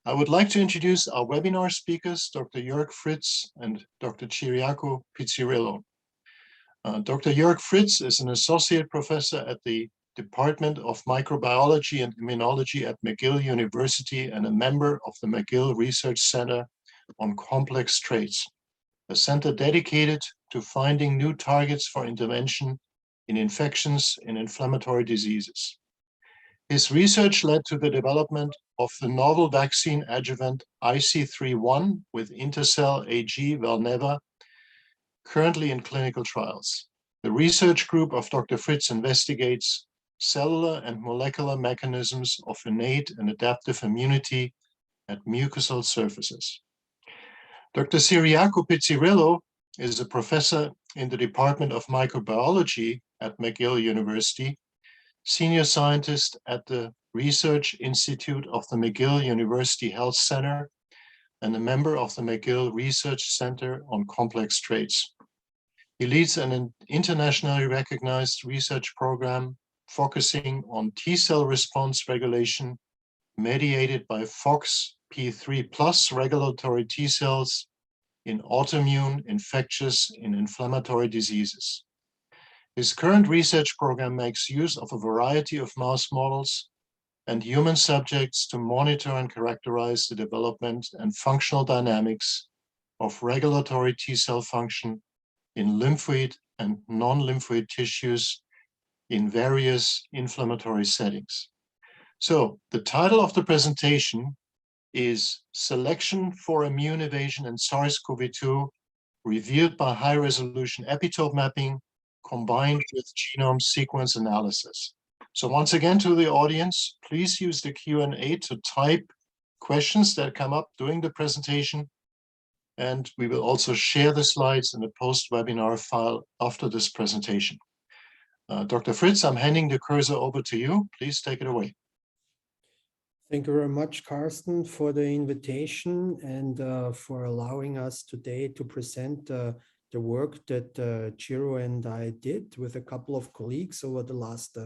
I would like to introduce our webinar speakers, Dr. Jörg Fritz and Dr. Ciriaco Piccirillo. Dr. Jörg Fritz is an associate professor at the Department of Microbiology and Immunology at McGill University and a member of the McGill Research Center on Complex Traits, a center dedicated to finding new targets for intervention in infections and inflammatory diseases. His research led to the development of the novel vaccine adjuvant IC31 with Intercell AG Valneva, currently in clinical trials. The research group of Dr. Fritz investigates cellular and molecular mechanisms of innate and adaptive immunity at mucosal surfaces. Dr. Ciriaco Piccirillo is a professor in the Department of Microbiology at McGill University, senior scientist at the Research Institute of the McGill University Health Center, and a member of the McGill Research Center on Complex Traits. He leads an internationally recognized research program focusing on T-cell response regulation mediated by FOXP3+ regulatory T-cells in autoimmune, infectious, and inflammatory diseases. His current research program makes use of a variety of mouse models and human subjects to monitor and characterize the development and functional dynamics of regulatory T-cell function in lymphoid and non-lymphoid tissues in various inflammatory settings. So the title of the presentation is Selection for Immune Evasion in SARS-CoV-2 Revealed by High-Resolution Epitope Mapping combined with genome sequence analysis. So once again to the audience, please use the Q&A to type questions that come up during the presentation. And we will also share the slides in the post-webinar file after this presentation. Dr. Fritz, I'm handing the cursor over to you. Please take it away. Thank you very much, Carsten, for the invitation and for allowing us today to present the work that Ciro and I did with a couple of colleagues over the last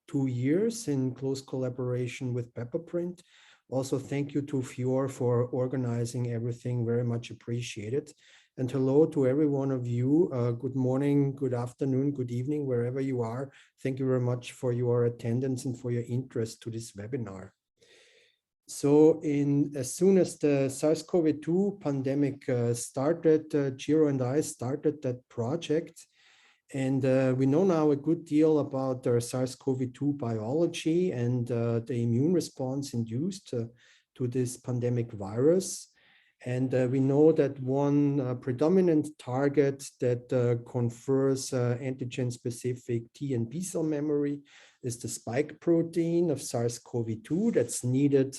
2 years in close collaboration with Pepperprint. Also, thank you to Fior for organizing everything, very much appreciated. And hello to every one of you. Good morning, good afternoon, good evening, wherever you are. Thank you very much for your attendance and for your interest to this webinar. So as soon as the SARS-CoV-2 pandemic started, Ciro and I started that project. And we know now a good deal about the SARS-CoV-2 biology and the immune response induced to this pandemic virus. And we know that one predominant target that confers antigen-specific T and B cell memory is the spike protein of SARS-CoV-2 that's needed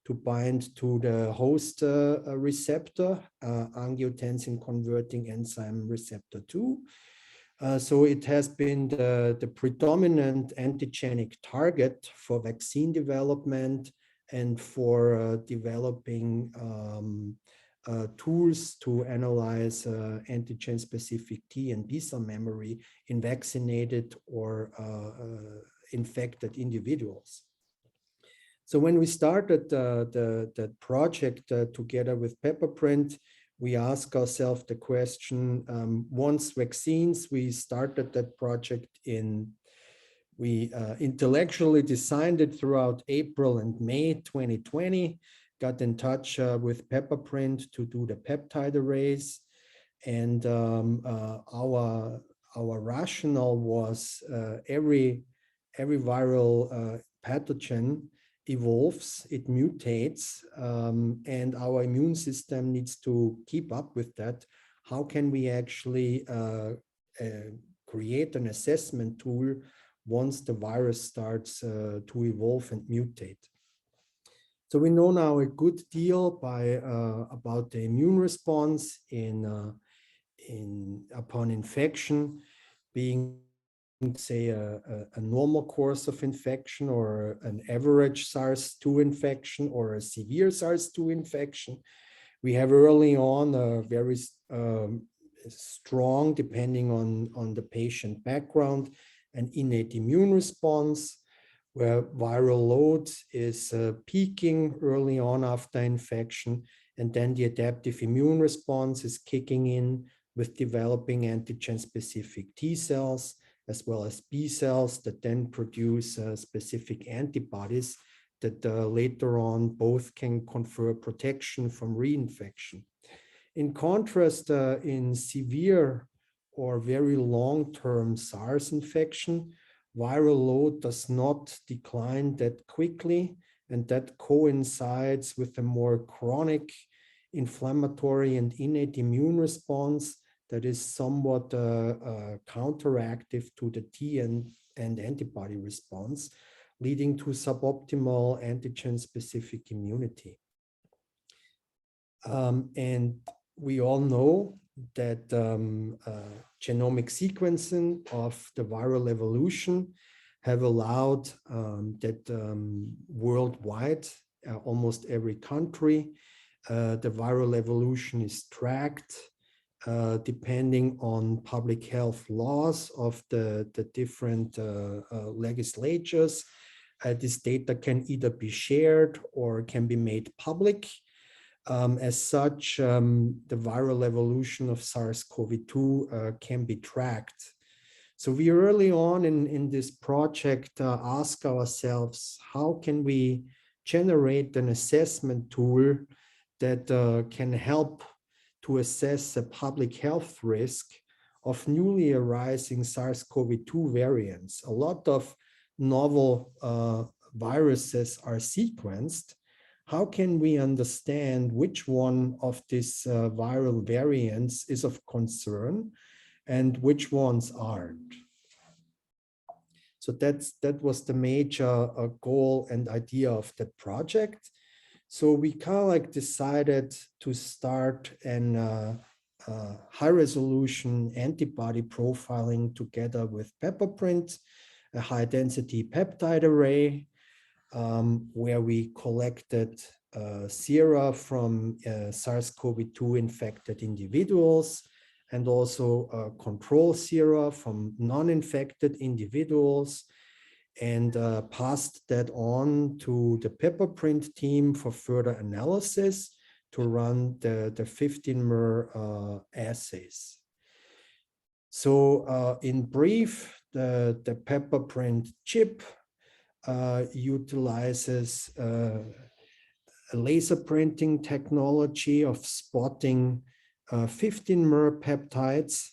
to bind to the host receptor, angiotensin-converting enzyme receptor 2. So it has been the predominant antigenic target for vaccine development and for developing tools to analyze antigen-specific T and B cell memory in vaccinated or infected individuals. So when we started the project together with Pepperprint, we asked ourselves the question, once vaccines, we started that project we intellectually designed it throughout April and May 2020, got in touch with Pepperprint to do the peptide arrays. And our rationale was every viral pathogen evolves, it mutates, and our immune system needs to keep up with that. How can we actually create an assessment tool once the virus starts to evolve and mutate? So we know now a good deal about the immune response upon infection being, say, a normal course of infection or an average SARS-2 infection or a severe SARS-2 infection. We have early on a very strong, depending on the patient background, an innate immune response. where viral load is peaking early on after infection, and then the adaptive immune response is kicking in with developing antigen-specific T cells, as well as B cells that then produce specific antibodies that later on both can confer protection from reinfection. In contrast, in severe or very long-term SARS infection, viral load does not decline that quickly, and that coincides with a more chronic inflammatory and innate immune response that is somewhat counteractive to the T and antibody response, leading to suboptimal antigen-specific immunity. And we all know that genomic sequencing of the viral evolution have allowed that worldwide, almost every country, the viral evolution is tracked depending on public health laws of the different legislatures. This data can either be shared or can be made public. As such, the viral evolution of SARS-CoV-2 can be tracked. So we early on in this project ask ourselves, how can we generate an assessment tool that can help to assess a public health risk of newly arising SARS-CoV-2 variants? A lot of novel viruses are sequenced. How can we understand which one of these viral variants is of concern and which ones aren't? So that was the major goal and idea of the project. So we kind of like decided to start an high-resolution antibody profiling together with PepperPrint, a high-density peptide array, where we collected sera from SARS-CoV-2 infected individuals and also control sera from non-infected individuals, and passed that on to the PepperPrint team for further analysis to run the 15-mer assays. So in brief, the PepperPrint chip utilizes a laser printing technology of spotting 15-mer peptides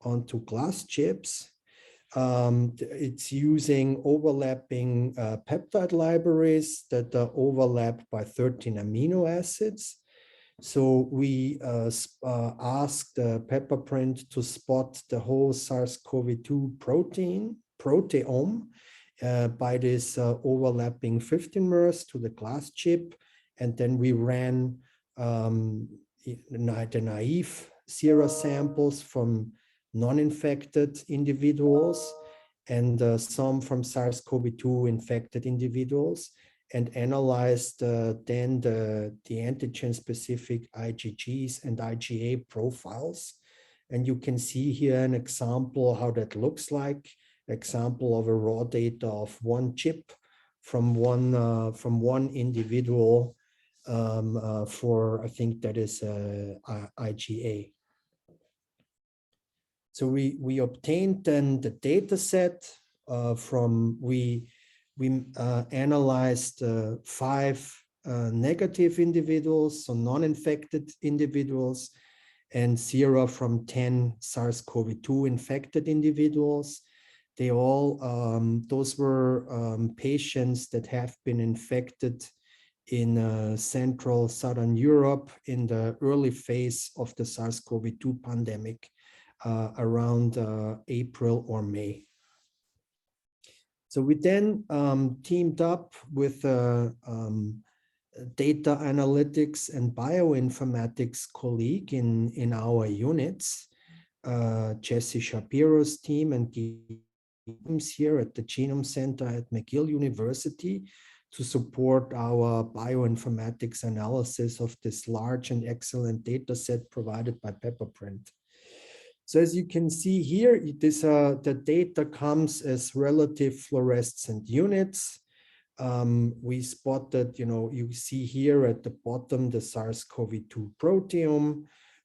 onto glass chips. It's using overlapping peptide libraries that are overlapped by 13 amino acids. So we asked PepperPrint to spot the whole SARS-CoV-2 proteome by this overlapping 15-mers to the glass chip. And then we ran the naive sera samples from non-infected individuals and some from SARS-CoV-2 infected individuals, and analyzed then the antigen-specific IgGs and IgA profiles. And you can see here an example how that looks like, example of a raw data of one chip from one individual for, I think that is IgA. So we obtained then the data set we analyzed 5 negative individuals, so non-infected individuals, and sera from 10 SARS-CoV-2 infected individuals. They all, those were patients that have been infected in Central Southern Europe in the early phase of the SARS-CoV-2 pandemic around April or May. So we then teamed up with data analytics and bioinformatics colleague in our units, Jesse Shapiro's team and teams here at the Genome Center at McGill University to support our bioinformatics analysis of this large and excellent data set provided by PepperPrint. So as you can see here, the data comes as relative fluorescent units. We spotted, you see here at the bottom, the SARS-CoV-2 proteome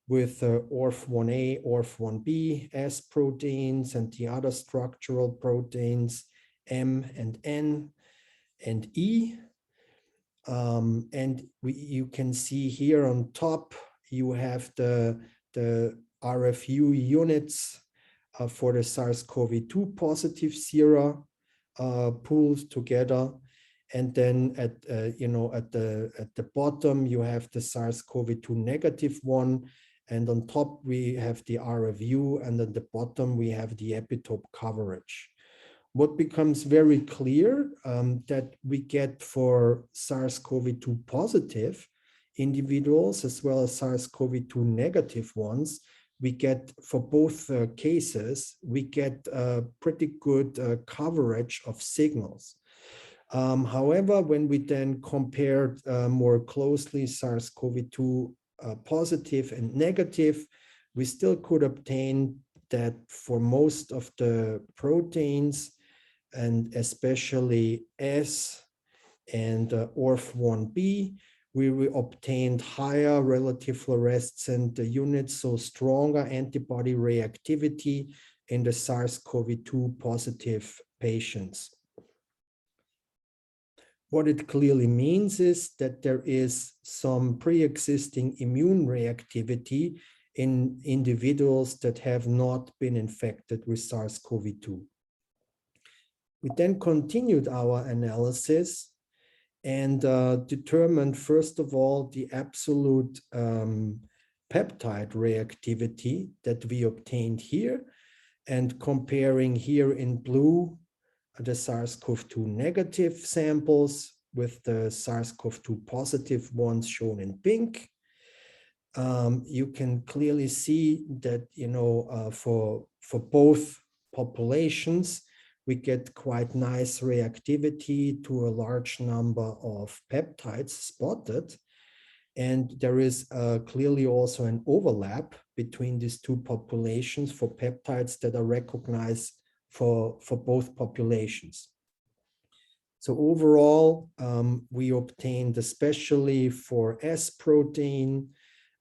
with ORF1A, ORF1B, S proteins, and the other structural proteins, M and N and E. You can see here on top, you have the RFU units for the SARS-CoV-2 positive sera pooled together. And then at the bottom, you have the SARS-CoV-2 negative one. And on top, we have the RFU. And at the bottom, we have the epitope coverage. What becomes very clear that we get for SARS-CoV-2 positive individuals as well as SARS-CoV-2 negative ones, we get for both cases, we get pretty good coverage of signals. However, when we then compared more closely SARS-CoV-2 positive and negative, we still could obtain that for most of the proteins, and especially S and ORF1B, we obtained higher relative fluorescent units, so stronger antibody reactivity in the SARS-CoV-2 positive patients. What it clearly means is that there is some pre-existing immune reactivity in individuals that have not been infected with SARS-CoV-2. We then continued our analysis and determined, first of all, the absolute peptide reactivity that we obtained here, and comparing here in blue the SARS-CoV-2 negative samples with the SARS-CoV-2 positive ones shown in pink. You can clearly see that, for both populations, we get quite nice reactivity to a large number of peptides spotted. And there is clearly also an overlap between these two populations for peptides that are recognized for both populations. So overall, we obtained, especially for S protein,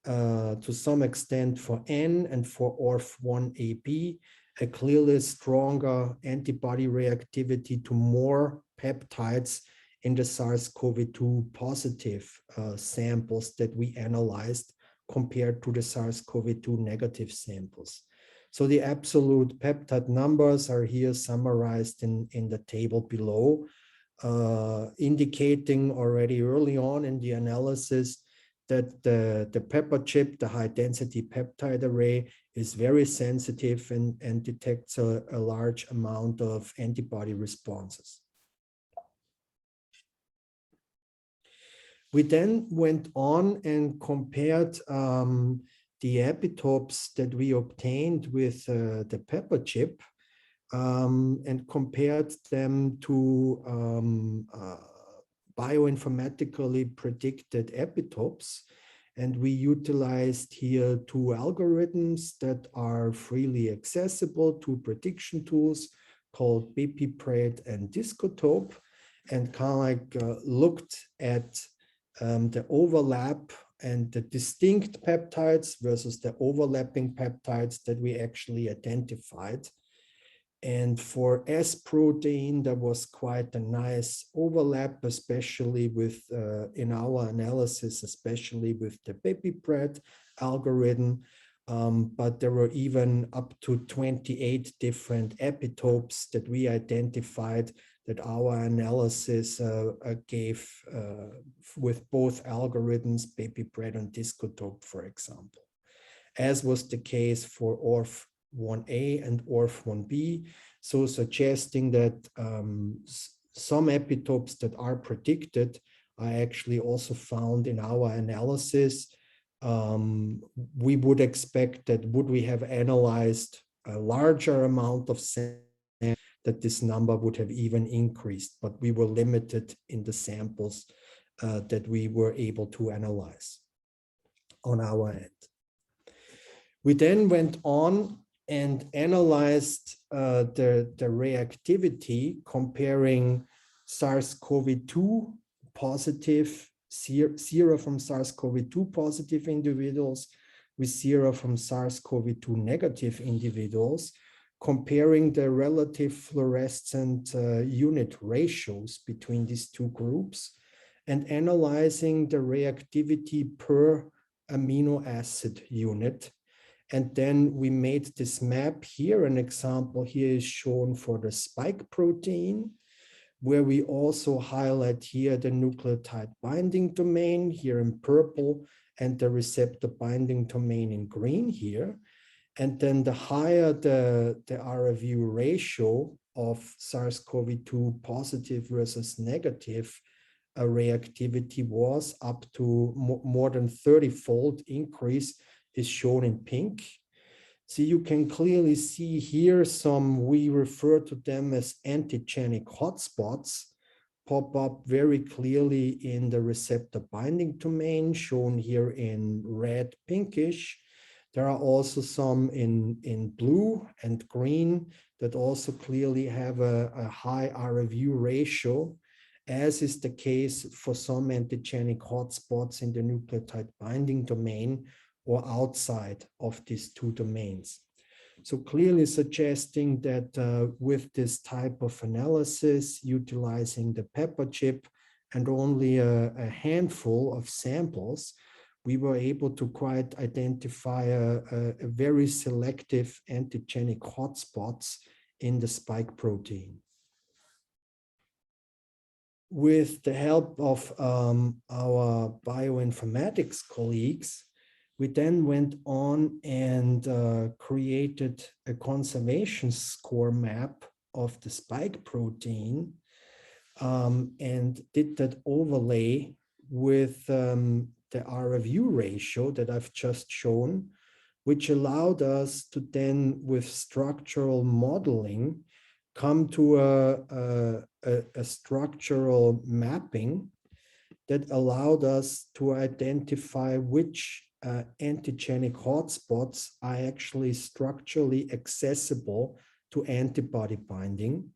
to some extent for N and for ORF1AB, a clearly stronger antibody reactivity to more peptides in the SARS-CoV-2 positive samples that we analyzed compared to the SARS-CoV-2 negative samples. So the absolute peptide numbers are here summarized in the table below, indicating already early on in the analysis that the pepper chip, the high density peptide array, is very sensitive and detects a large amount of antibody responses. We then went on and compared the epitopes that we obtained with the pepper chip and compared them to bioinformatically predicted epitopes. And we utilized here two algorithms that are freely accessible, two prediction tools called epipred and discotope, and kind of looked at the overlap and the distinct peptides versus the overlapping peptides that we actually identified. And for S protein, there was quite a nice overlap, especially with, in our analysis, especially with the epipred algorithm. But there were even up to 28 different epitopes that we identified that our analysis gave with both algorithms, epipred and discotope, for example, as was the case for ORF1A and ORF1B, so suggesting that some epitopes that are predicted are actually also found in our analysis. We would expect that would we have analyzed a larger amount of samples, that this number would have even increased, but we were limited in the samples that we were able to analyze on our end. We then went on and analyzed the reactivity comparing SARS-CoV-2 positive sera from SARS-CoV-2 positive individuals with sera from SARS-CoV-2 negative individuals, comparing the relative fluorescent unit ratios between these two groups, and analyzing the reactivity per amino acid unit. And then we made this map here. An example here is shown for the spike protein, where we also highlight here the nucleotide binding domain here in purple and the receptor binding domain in green here. And then the higher the RFU ratio of SARS-CoV-2 positive versus negative reactivity was, up to more than 30-fold increase is shown in pink. So you can clearly see here some, we refer to them as antigenic hotspots, pop up very clearly in the receptor binding domain, shown here in red pinkish. There are also some in blue and green that also clearly have a high RFU ratio, as is the case for some antigenic hotspots in the nucleotide binding domain or outside of these two domains. So clearly suggesting that with this type of analysis, utilizing the pepper chip and only a handful of samples, we were able to quite identify a very selective antigenic hotspots in the spike protein. With the help of our bioinformatics colleagues, we then went on and created a conservation score map of the spike protein and did that overlay with the RFU ratio that I've just shown, which allowed us to then, with structural modeling, come to a structural mapping that allowed us to identify which antigenic hotspots are actually structurally accessible to antibody binding,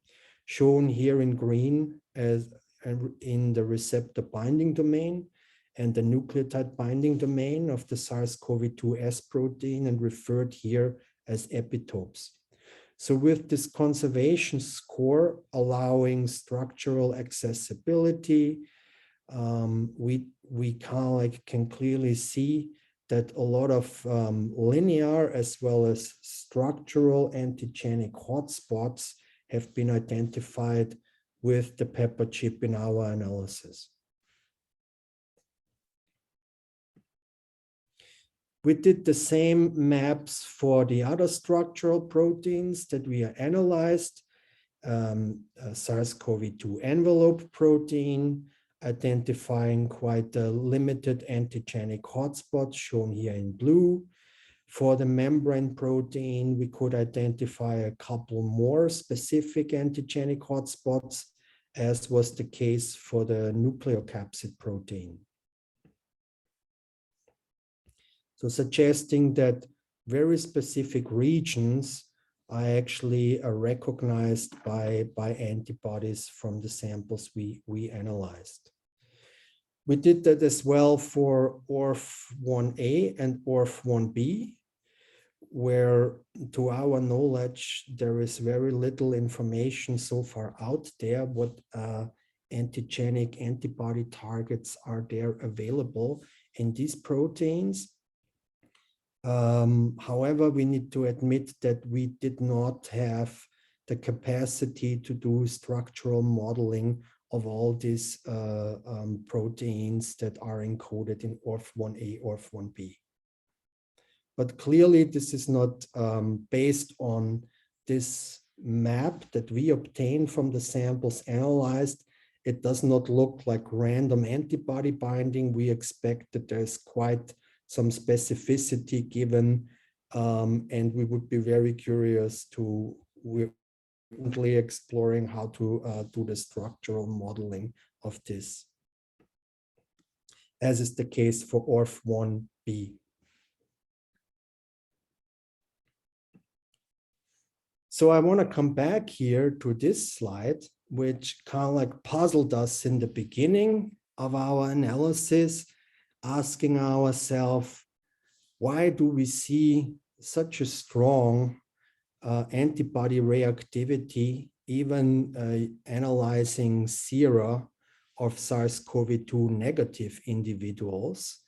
shown here in green as in the receptor binding domain and the nucleotide binding domain of the SARS-CoV-2 S protein, and referred here as epitopes. So with this conservation score allowing structural accessibility, we can clearly see that a lot of linear as well as structural antigenic hotspots have been identified with the pepper chip in our analysis. We did the same maps for the other structural proteins that we analyzed, SARS-CoV-2 envelope protein, identifying quite a limited antigenic hotspots shown here in blue. For the membrane protein, we could identify a couple more specific antigenic hotspots, as was the case for the nucleocapsid protein. So suggesting that very specific regions are actually recognized by antibodies from the samples we analyzed. We did that as well for ORF1A and ORF1B, where, to our knowledge, there is very little information so far out there what antigenic antibody targets are there available in these proteins. However, we need to admit that we did not have the capacity to do structural modeling of all these proteins that are encoded in ORF1A, ORF1B. But clearly, this is not based on this map that we obtained from the samples analyzed. It does not look like random antibody binding. We expect that there's quite some specificity given, and we would be very curious to, we're currently exploring how to do the structural modeling of this, as is the case for ORF1B. So I want to come back here to this slide, which kind of like puzzled us in the beginning of our analysis, asking ourselves, why do we see such a strong antibody reactivity, even analyzing sera of SARS-CoV-2 negative individuals?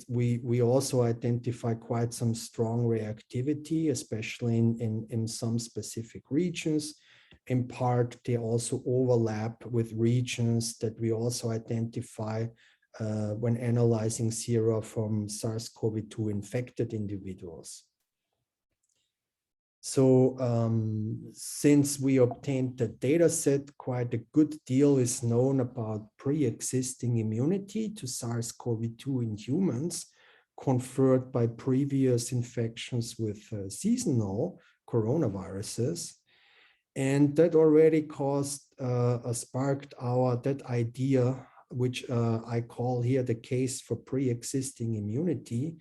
We also identify quite some strong reactivity, especially in some specific regions. In part, they also overlap with regions that we also identify when analyzing sera from SARS-CoV-2 infected individuals. So since we obtained the data set, quite a good deal is known about pre-existing immunity to SARS-CoV-2 in humans conferred by previous infections with seasonal coronaviruses. And that already sparked that idea, which I call here the case for pre-existing immunity,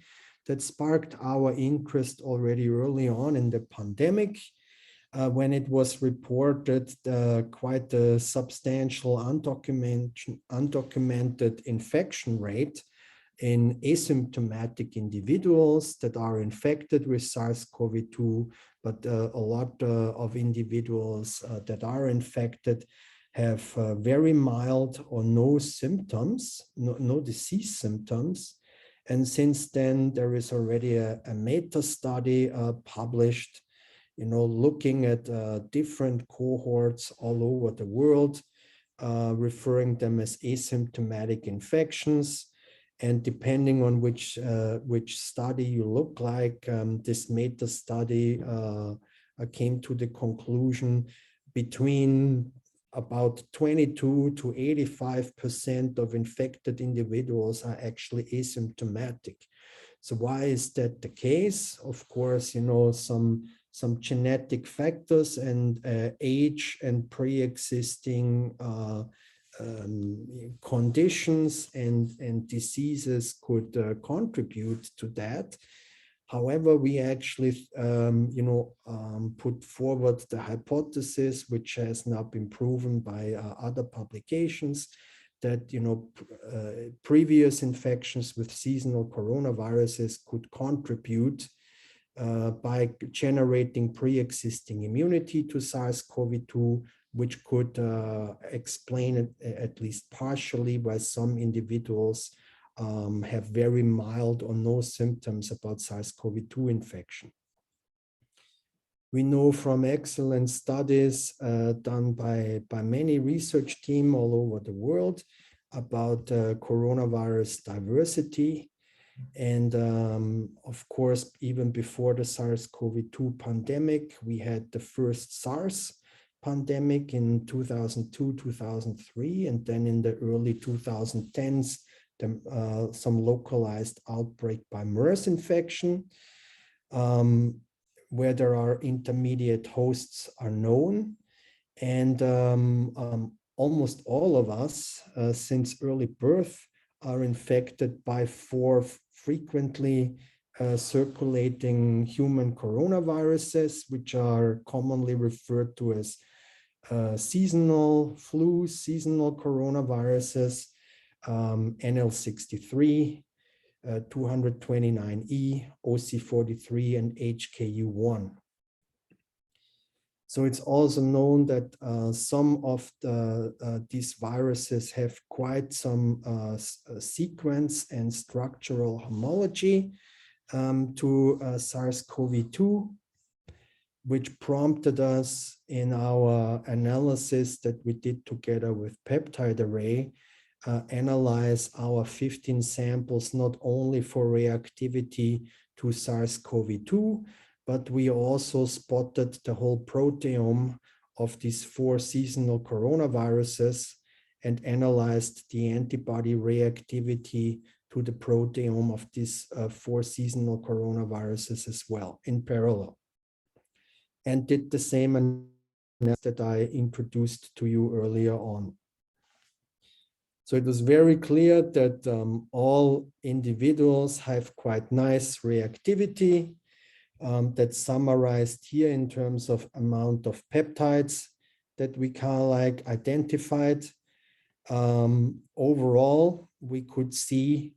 that sparked our interest already early on in the pandemic, when it was reported quite a substantial undocumented infection rate in asymptomatic individuals that are infected with SARS-CoV-2, but a lot of individuals that are infected have very mild or no symptoms, no disease symptoms. And since then, there is already a meta-study published, looking at different cohorts all over the world, referring them as asymptomatic infections. And depending on which study you look like, this meta-study came to the conclusion between about 22 to 85% of infected individuals are actually asymptomatic. So why is that the case? Of course, some genetic factors and age and pre-existing conditions and diseases could contribute to that. However, we actually, put forward the hypothesis, which has now been proven by other publications, that previous infections with seasonal coronaviruses could contribute by generating pre-existing immunity to SARS-CoV-2, which could explain it, at least partially, why some individuals have very mild or no symptoms about SARS-CoV-2 infection. We know from excellent studies done by many research teams all over the world about coronavirus diversity. And of course, even before the SARS-CoV-2 pandemic, we had the first SARS pandemic in 2002, 2003, and then in the early 2010s, some localized outbreak by MERS infection, where there are intermediate hosts are known. And almost all of us, since early birth, are infected by 4 frequently circulating human coronaviruses, which are commonly referred to as seasonal flu, seasonal coronaviruses, NL63, 229E, OC43, and HKU1. So it's also known that some of these viruses have quite some sequence and structural homology to SARS-CoV-2, which prompted us in our analysis that we did together with peptide array, analyze our 15 samples not only for reactivity to SARS-CoV-2, but we also spotted the whole proteome of these 4 seasonal coronaviruses and analyzed the antibody reactivity to the proteome of these 4 seasonal coronaviruses as well in parallel. And did the same analysis that I introduced to you earlier on. So it was very clear that all individuals have quite nice reactivity. that's summarized here in terms of amount of peptides that we kind of like identified. Overall, we could see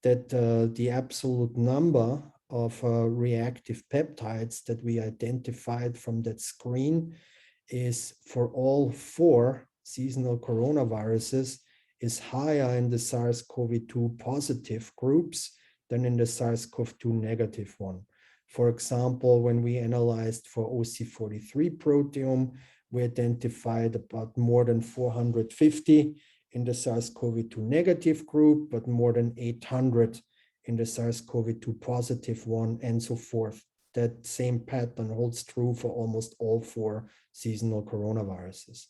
that the absolute number of reactive peptides that we identified from that screen is for all 4 seasonal coronaviruses is higher in the SARS-CoV-2 positive groups than in the SARS-CoV-2 negative one. For example, when we analyzed for OC43 proteome, we identified about more than 450 in the SARS-CoV-2 negative group, but more than 800 in the SARS-CoV-2 positive one, and so forth. That same pattern holds true for almost all 4 seasonal coronaviruses.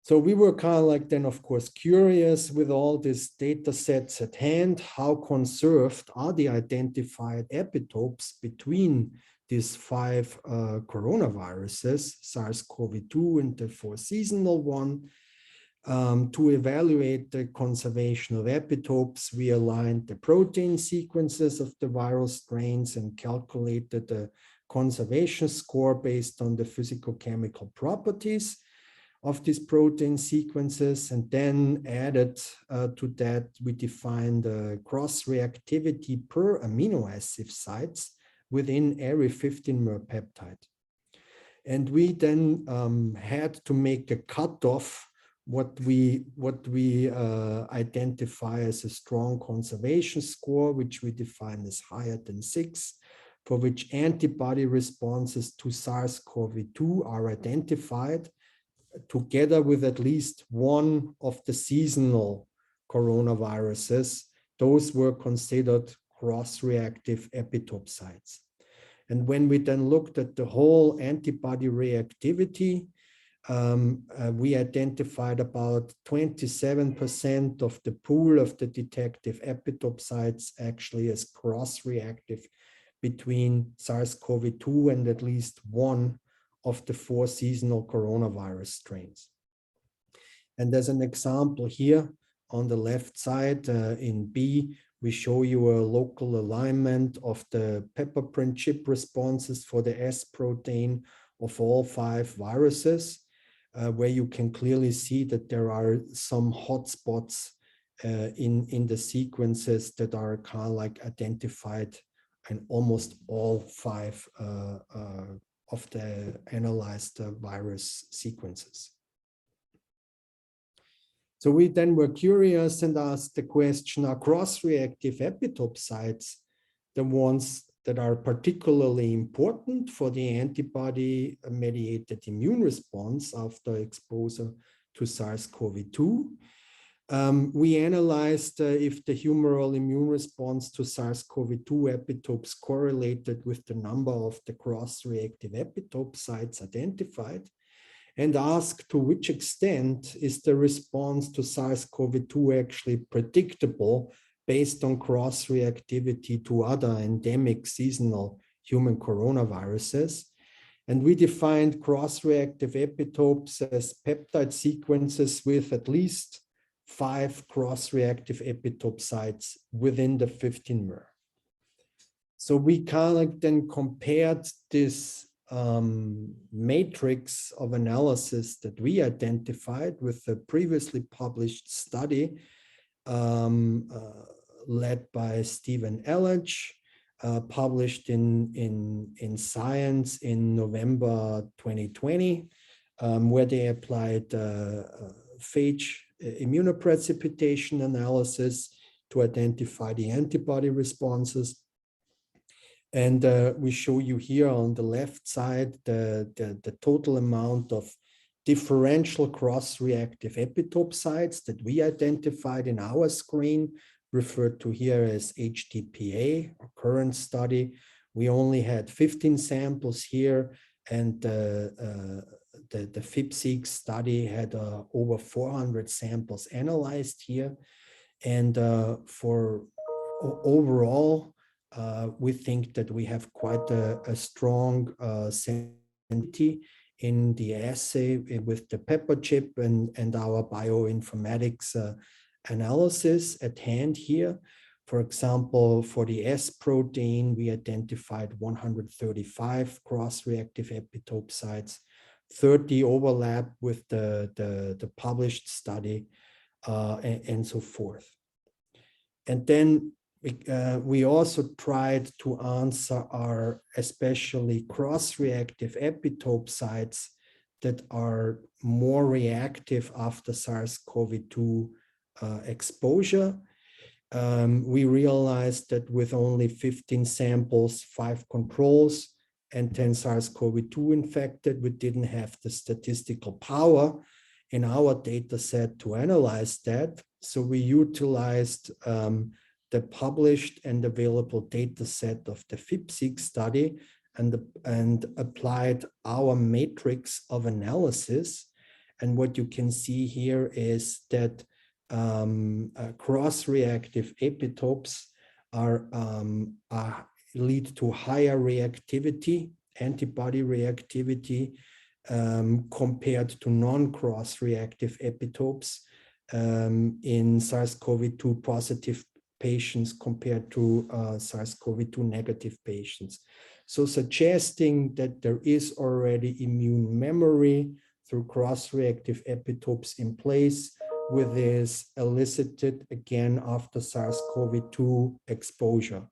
So we were kind of like then, of course, curious with all these data sets at hand, how conserved are the identified epitopes between these 5 coronaviruses, SARS-CoV-2 and the 4 seasonal one. To evaluate the conservation of epitopes, we aligned the protein sequences of the viral strains and calculated the conservation score based on the physicochemical properties of these protein sequences, and then added to that, we defined the cross-reactivity per amino acid sites within every 15-mer peptide. And we then had to make a cutoff what we identify as a strong conservation score, which we define as higher than 6, for which antibody responses to SARS-CoV-2 are identified together with at least one of the seasonal coronaviruses. Those were considered cross-reactive epitope sites. And when we then looked at the whole antibody reactivity, we identified about 27% of the pool of the detective epitope sites actually as cross-reactive between SARS-CoV-2 and at least one of the 4 seasonal coronavirus strains. And as an example here on the left side in B, we show you a local alignment of the pepper print chip responses for the S protein of all 5 viruses, where you can clearly see that there are some hotspots in the sequences that are kind of like identified in almost all 5 of the analyzed virus sequences. So we then were curious and asked the question, are cross-reactive epitope sites the ones that are particularly important for the antibody-mediated immune response after exposure to SARS-CoV-2? We analyzed if the humoral immune response to SARS-CoV-2 epitopes correlated with the number of the cross-reactive epitope sites identified, and asked to which extent is the response to SARS-CoV-2 actually predictable based on cross-reactivity to other endemic seasonal human coronaviruses. And we defined cross-reactive epitopes as peptide sequences with at least 5 cross-reactive epitope sites within the 15-mer. So we kind of then compared this matrix of analysis that we identified with the previously published study led by Stephen Elledge, published in Science in November 2020, where they applied phage immunoprecipitation analysis to identify the antibody responses. And we show you here on the left side the total amount of differential cross-reactive epitope sites that we identified in our screen, referred to here as HDPA, our current study. We only had 15 samples here, and the FIPSEQ study had over 400 samples analyzed here. And for overall, we think that we have quite a strong sensitivity in the assay with the pepper chip and our bioinformatics analysis at hand here. For example, for the S protein, we identified 135 cross-reactive epitope sites, 30 overlap with the published study, and so forth. And then we also tried to answer our especially cross-reactive epitope sites that are more reactive after SARS-CoV-2 exposure. We realized that with only 15 samples, 5 controls, and 10 SARS-CoV-2 infected, we didn't have the statistical power in our data set to analyze that. So we utilized the published and available data set of the FIPSIC study and applied our matrix of analysis. And what you can see here is that cross-reactive epitopes lead to higher reactivity, antibody reactivity, compared to non-cross-reactive epitopes in SARS-CoV-2 positive patients compared to SARS-CoV-2 negative patients. So suggesting that there is already immune memory through cross-reactive epitopes in place, with this elicited again after SARS-CoV-2 exposure.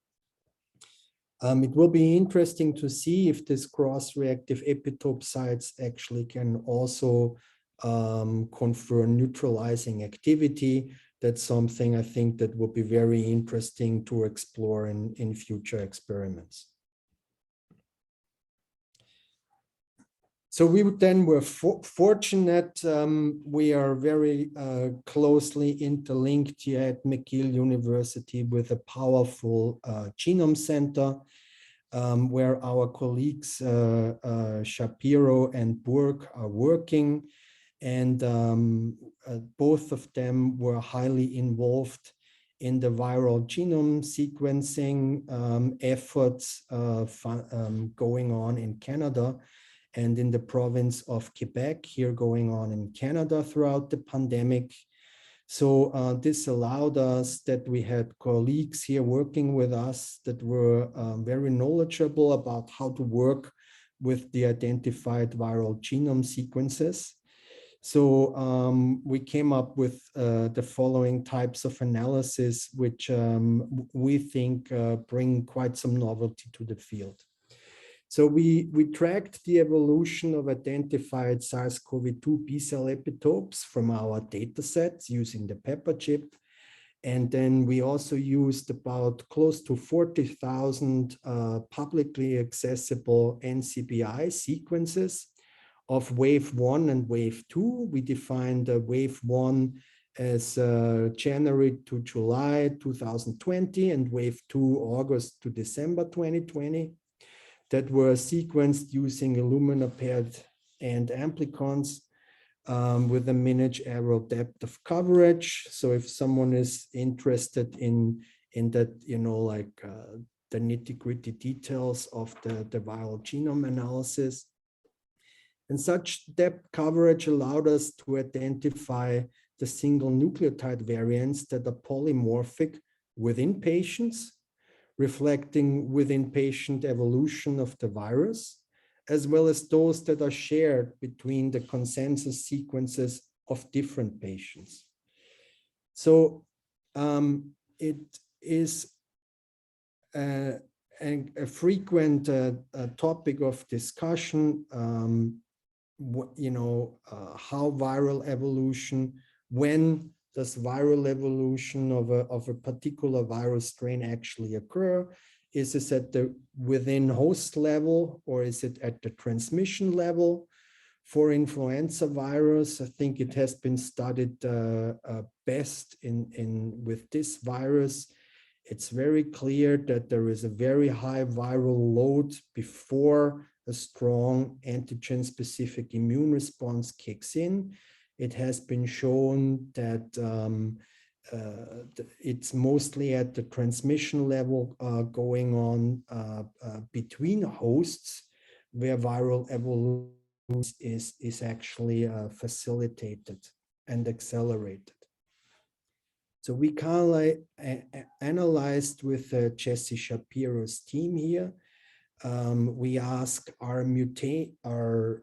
It will be interesting to see if this cross-reactive epitope sites actually can also confer neutralizing activity. That's something I think that will be very interesting to explore in future experiments. So we then were fortunate. We are very closely interlinked here at McGill University with a powerful genome center, where our colleagues Shapiro and Burg are working. And both of them were highly involved in the viral genome sequencing efforts going on in Canada and in the province of Quebec, here going on in Canada throughout the pandemic. So this allowed us that we had colleagues here working with us that were very knowledgeable about how to work with the identified viral genome sequences. So we came up with the following types of analysis, which we think bring quite some novelty to the field. So we tracked the evolution of identified SARS-CoV-2 B-cell epitopes from our data sets using the pepper chip. And then we also used about close to 40,000 publicly accessible NCBI sequences of wave 1 and wave 2. We defined wave 1 as January to July 2020 and wave 2 August to December 2020. That were sequenced using Illumina paired and amplicons with a minute error depth of coverage. So if someone is interested in that, you know, like the nitty-gritty details of the viral genome analysis. And such depth coverage allowed us to identify the single nucleotide variants that are polymorphic within patients, reflecting within patient evolution of the virus, as well as those that are shared between the consensus sequences of different patients. So it is a frequent topic of discussion, you know, how viral evolution, when does viral evolution of a particular virus strain actually occur? Is this at the within host level, or is it at the transmission level? For influenza virus, I think it has been studied best with this virus. It's very clear that there is a very high viral load before a strong antigen-specific immune response kicks in. It has been shown that it's mostly at the transmission level going on between hosts, where viral evolution is actually facilitated and accelerated. So we analyzed with Jesse Shapiro's team here. We asked, are mutations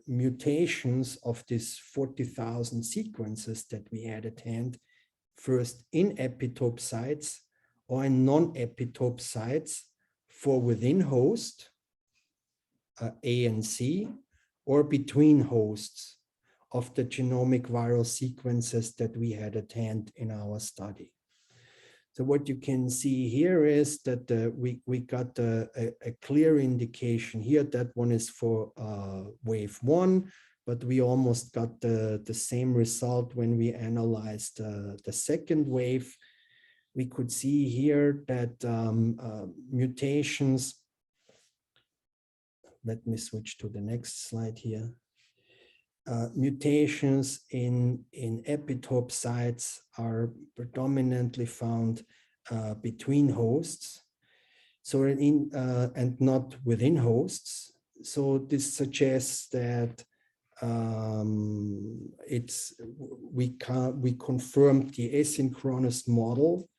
of these 40,000 sequences that we had at hand first in epitope sites or in non-epitope sites for within host, A and C, or between hosts of the genomic viral sequences that we had at hand in our study. So what you can see here is that we got a clear indication here. That one is for wave 1, but we almost got the same result when we analyzed the second wave. We could see here that mutations, let me switch to the next slide here. Mutations in epitope sites are predominantly found between hosts, so and not within hosts. So this suggests that we confirmed the asynchronous model.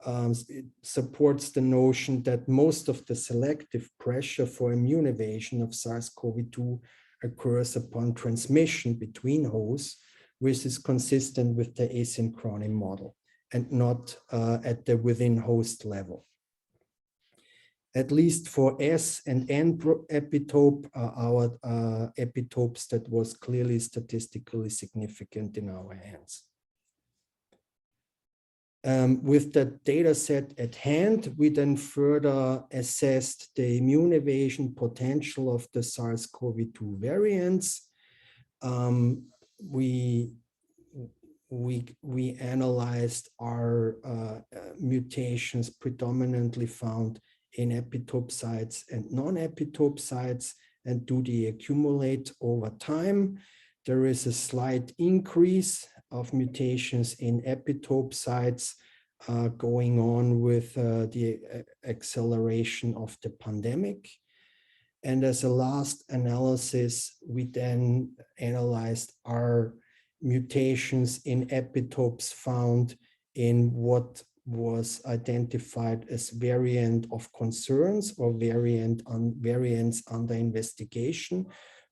It supports the notion that most of the selective pressure for immune evasion of SARS-CoV-2 occurs upon transmission between hosts, which is consistent with the asynchrony model and not at the within host level. At least for S and N epitope, our epitopes that was clearly statistically significant in our hands. With the data set at hand, we then further assessed the immune evasion potential of the SARS-CoV-2 variants. We analyzed our mutations predominantly found in epitope sites and non-epitope sites, and do they accumulate over time? There is a slight increase of mutations in epitope sites going on with the acceleration of the pandemic. And as a last analysis, we then analyzed our mutations in epitopes found in what was identified as variant of concerns or variants under investigation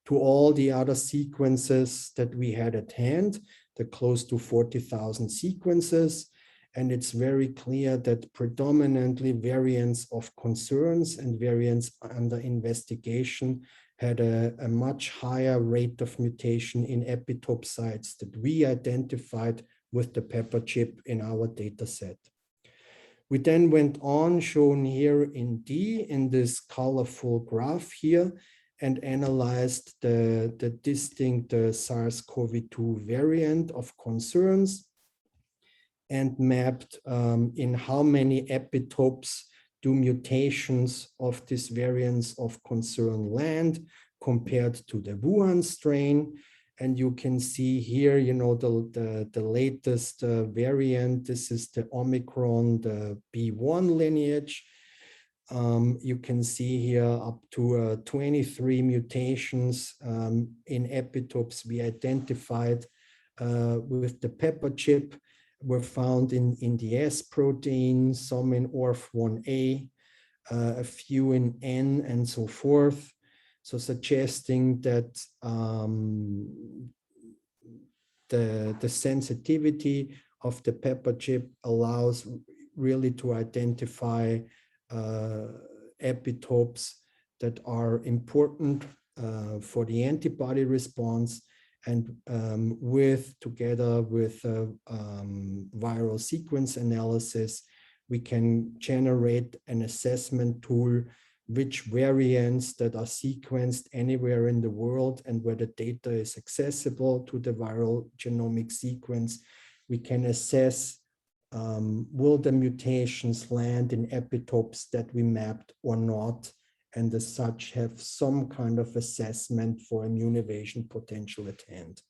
to all the other sequences that we had at hand, the close to 40,000 sequences. And it's very clear that predominantly variants of concerns and variants under investigation had a much higher rate of mutation in epitope sites that we identified with the pepper chip in our data set. We then went on, shown here in D, in this colorful graph here, and analyzed the distinct SARS-CoV-2 variant of concerns and mapped in how many epitopes do mutations of these variants of concern land compared to the Wuhan strain. And you can see here, you know, the latest variant. This is the Omicron, the B1 lineage. You can see here up to 23 mutations in epitopes we identified with the pepper chip were found in the S protein, some in ORF1A, a few in N, and so forth. So suggesting that the sensitivity of the pepper chip allows really to identify epitopes that are important for the antibody response, and together with viral sequence analysis, we can generate an assessment tool which variants that are sequenced anywhere in the world and where the data is accessible to the viral genomic sequence. We can assess will the mutations land in epitopes that we mapped or not, and as such have some kind of assessment for immune evasion potential at hand.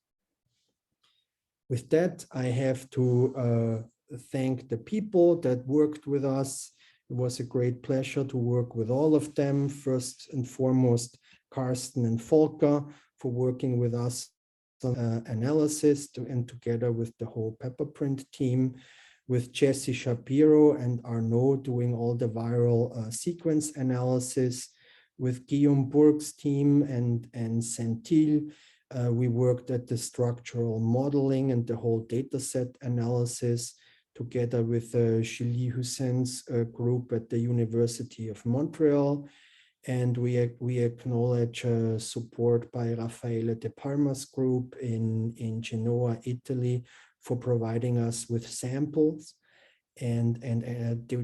With that, I have to thank the people that worked with us. It was a great pleasure to work with all of them. First and foremost, Carsten and Volker for working with us on analysis and together with the whole PepperPrint team. with Jesse Shapiro and Arnaud doing all the viral sequence analysis. With Guillaume Bourg's team and Sentil, we worked at the structural modeling and the whole data set analysis together with Shili Hussein's group at the University of Montreal. And we acknowledge support by Raffaele De Palma's group in Genoa, Italy, for providing us with samples and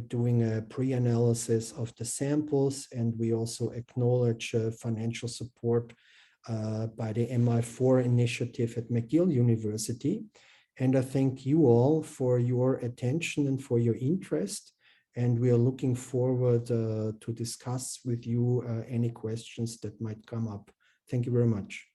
doing a pre-analysis of the samples. And we also acknowledge financial support by the MI4 initiative at McGill University. And I thank you all for your attention and for your interest. And we are looking forward to discuss with you any questions that might come up. Thank you very much.